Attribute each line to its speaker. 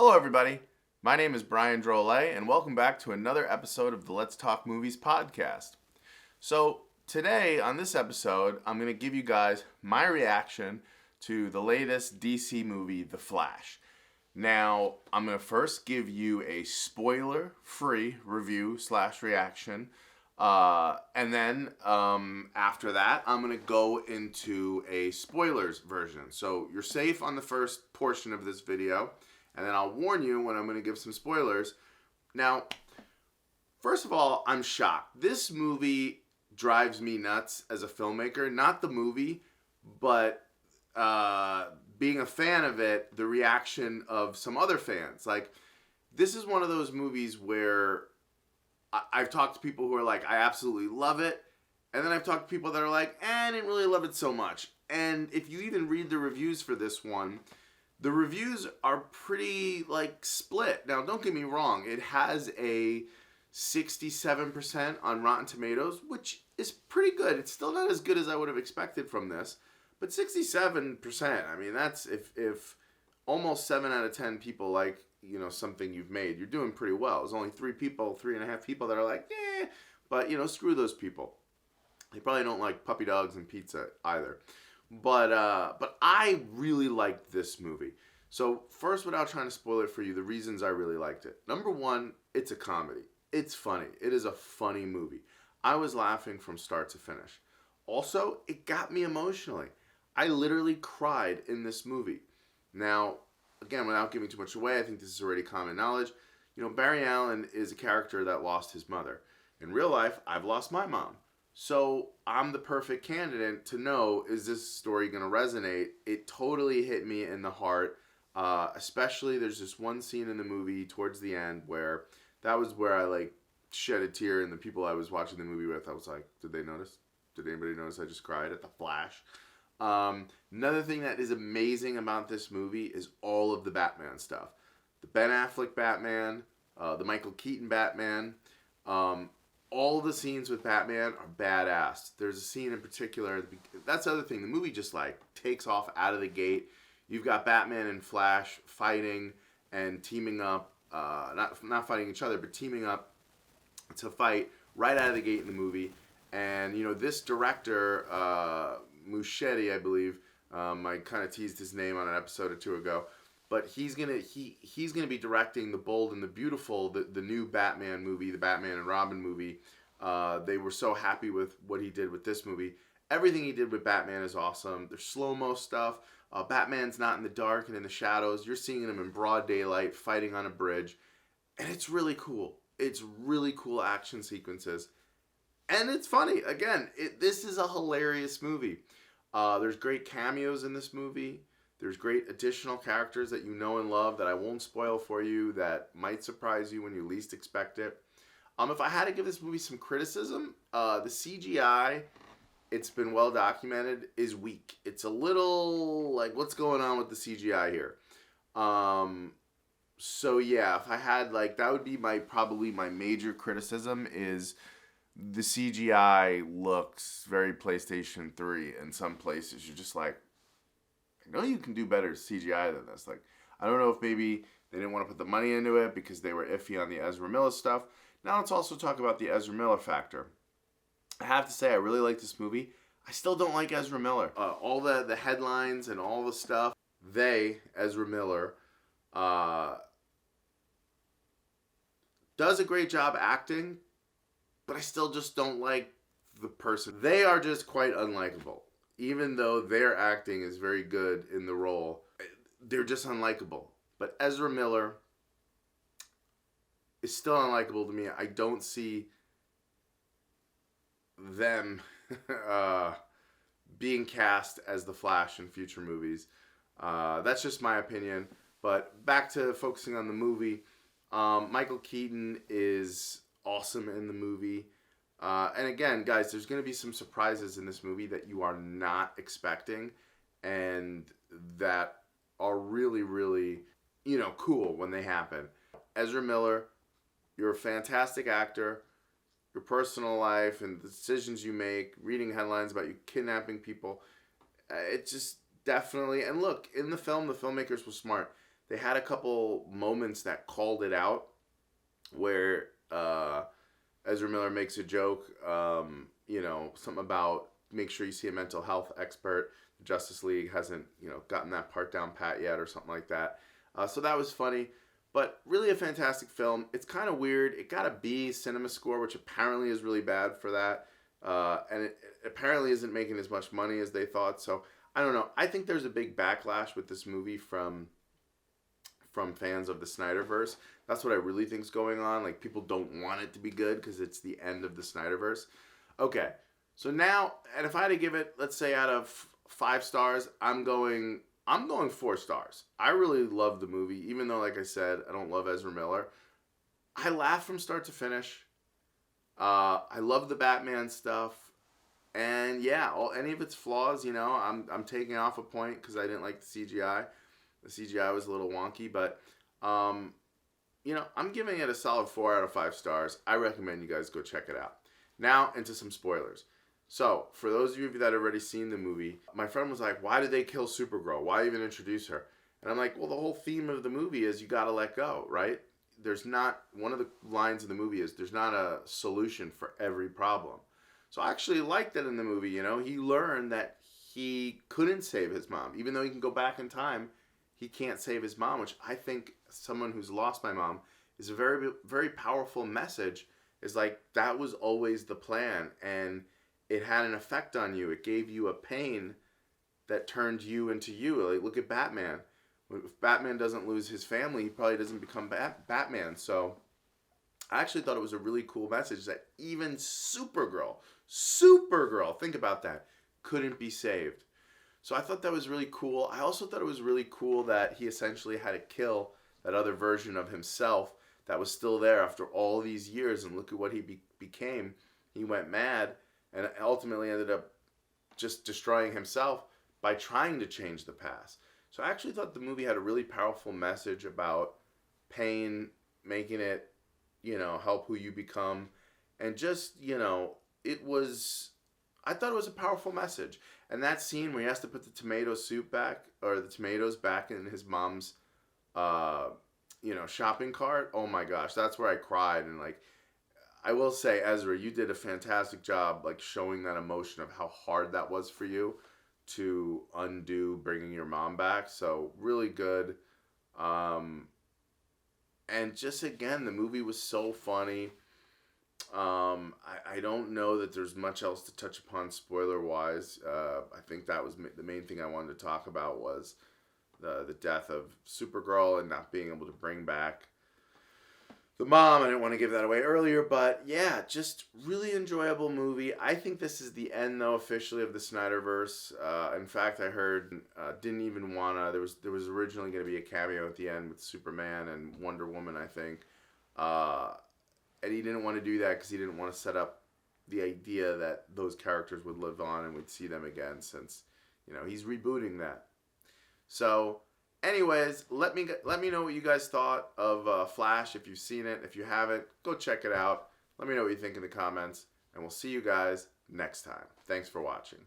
Speaker 1: Hello, everybody. My name is Brian Drolet, and welcome back to another episode of the Let's Talk Movies podcast. So, today on this episode, I'm going to give you guys my reaction to the latest DC movie, The Flash. Now, I'm going to first give you a spoiler-free review/reaction. And then after that, I'm going to go into a spoilers version. So, you're safe on the first portion of this video. And then I'll warn you when I'm going to give some spoilers. Now, first of all, I'm shocked. This movie drives me nuts as a filmmaker. Not the movie, but being a fan of it, the reaction of some other fans. Like, this is one of those movies where I've talked to people who are like, I absolutely love it. And then I've talked to people that are like, I didn't really love it so much. And if you even read the reviews for this one, the reviews are pretty, split. Now, don't get me wrong. It has a 67% on Rotten Tomatoes, which is pretty good. It's still not as good as I would have expected from this. But 67%, I mean, that's if almost 7 out of 10 people like, something you've made, you're doing pretty well. There's only 3.5 people that are like, but, screw those people. They probably don't like puppy dogs and pizza either. But I really liked this movie. So first, without trying to spoil it for you, the reasons I really liked it. Number one, it's a comedy. It's funny. It is a funny movie. I was laughing from start to finish. Also, it got me emotionally. I literally cried in this movie. Now, again, without giving too much away, I think this is already common knowledge. Barry Allen is a character that lost his mother. In real life, I've lost my mom. So I'm the perfect candidate to know, is this story going to resonate? It totally hit me in the heart. Especially there's this one scene in the movie towards the end where that was where I shed a tear, and the people I was watching the movie with, I was like, did they notice? Did anybody notice I just cried at the Flash? Another thing that is amazing about this movie is all of the Batman stuff. The Ben Affleck Batman, the Michael Keaton Batman, all the scenes with Batman are badass. There's a scene in particular, that's the other thing, the movie just takes off out of the gate. You've got Batman and Flash fighting and teaming up, not fighting each other, but teaming up to fight right out of the gate in the movie. And, this director, Muschietti, I believe, I kind of teased his name on an episode or two ago, but he's gonna be directing The Bold and the Beautiful, the new Batman movie, the Batman and Robin movie. They were so happy with what he did with this movie. Everything he did with Batman is awesome. There's slow-mo stuff. Batman's not in the dark and in the shadows. You're seeing him in broad daylight fighting on a bridge. And it's really cool. It's really cool action sequences. And it's funny. Again, this is a hilarious movie. There's great cameos in this movie. There's great additional characters that you know and love that I won't spoil for you that might surprise you when you least expect it. If I had to give this movie some criticism, the CGI, it's been well documented, is weak. It's a little what's going on with the CGI here? So yeah, if I had that would be probably my major criticism is the CGI looks very PlayStation 3 in some places. You're just like, I know you can do better CGI than this. I don't know if maybe they didn't want to put the money into it because they were iffy on the Ezra Miller stuff. Now let's also talk about the Ezra Miller factor. I have to say, I really like this movie. I still don't like Ezra Miller. All the headlines and all the stuff, Ezra Miller, does a great job acting, but I still just don't like the person. They are just quite unlikable. Even though their acting is very good in the role, they're just unlikable. But Ezra Miller is still unlikable to me. I don't see them being cast as the Flash in future movies. That's just my opinion. But back to focusing on the movie, Michael Keaton is awesome in the movie. And again, guys, there's going to be some surprises in this movie that you are not expecting and that are really, really, cool when they happen. Ezra Miller, you're a fantastic actor. Your personal life and the decisions you make, reading headlines about you kidnapping people, it just definitely, and look, in the film, the filmmakers were smart. they had a couple moments that called it out, where Ezra Miller makes a joke, something about make sure you see a mental health expert. The Justice League hasn't, gotten that part down pat yet or something like that. So that was funny, but really a fantastic film. It's kind of weird. It got a B cinema score, which apparently is really bad for that. And it apparently isn't making as much money as they thought. So I don't know. I think there's a big backlash with this movie from fans of the Snyderverse. That's what I really think is going on. Like, people don't want it to be good because it's the end of the Snyderverse. Okay, so now, and if I had to give it, let's say out of 5 stars, I'm going 4 stars. I really love the movie, even though, like I said, I don't love Ezra Miller. I laughed from start to finish. I love the Batman stuff. And yeah, any of its flaws, I'm taking off a point because I didn't like the CGI. The CGI was a little wonky, but, I'm giving it a solid 4 out of 5 stars. I recommend you guys go check it out. Now, into some spoilers. So, for those of you that have already seen the movie, my friend was like, why did they kill Supergirl? Why even introduce her? And I'm like, well, the whole theme of the movie is you gotta let go, right? One of the lines in the movie is, there's not a solution for every problem. So I actually liked that in the movie, he learned that he couldn't save his mom. Even though he can go back in time, he can't save his mom, which I think someone who's lost my mom is a very, very powerful message. Is like, that was always the plan, and it had an effect on you. It gave you a pain that turned you into you. Like, look at Batman. If Batman doesn't lose his family, he probably doesn't become Batman. So I actually thought it was a really cool message that even Supergirl, think about that, couldn't be saved. So I thought that was really cool. I also thought it was really cool that he essentially had to kill that other version of himself that was still there after all these years, and look at what he became. He went mad and ultimately ended up just destroying himself by trying to change the past. So I actually thought the movie had a really powerful message about pain, making it, help who you become. And just, I thought it was a powerful message. And that scene where he has to put the tomato soup back, or the tomatoes back in his mom's, shopping cart. Oh my gosh, that's where I cried. And like, I will say, Ezra, you did a fantastic job, like, showing that emotion of how hard that was for you to undo bringing your mom back. So really good. And just, again, the movie was so funny. I don't know that there's much else to touch upon spoiler wise. I think that was the main thing I wanted to talk about was the death of Supergirl and not being able to bring back the mom. I didn't want to give that away earlier, but yeah, just really enjoyable movie. I think this is the end, though, officially of the Snyderverse. In fact, I heard didn't even wanna. There was originally going to be a cameo at the end with Superman and Wonder Woman, I think, and he didn't want to do that because he didn't want to set up the idea that those characters would live on and we'd see them again, since he's rebooting that. So, anyways, let me know what you guys thought of Flash. If you've seen it, if you haven't, go check it out. Let me know what you think in the comments, and we'll see you guys next time. Thanks for watching.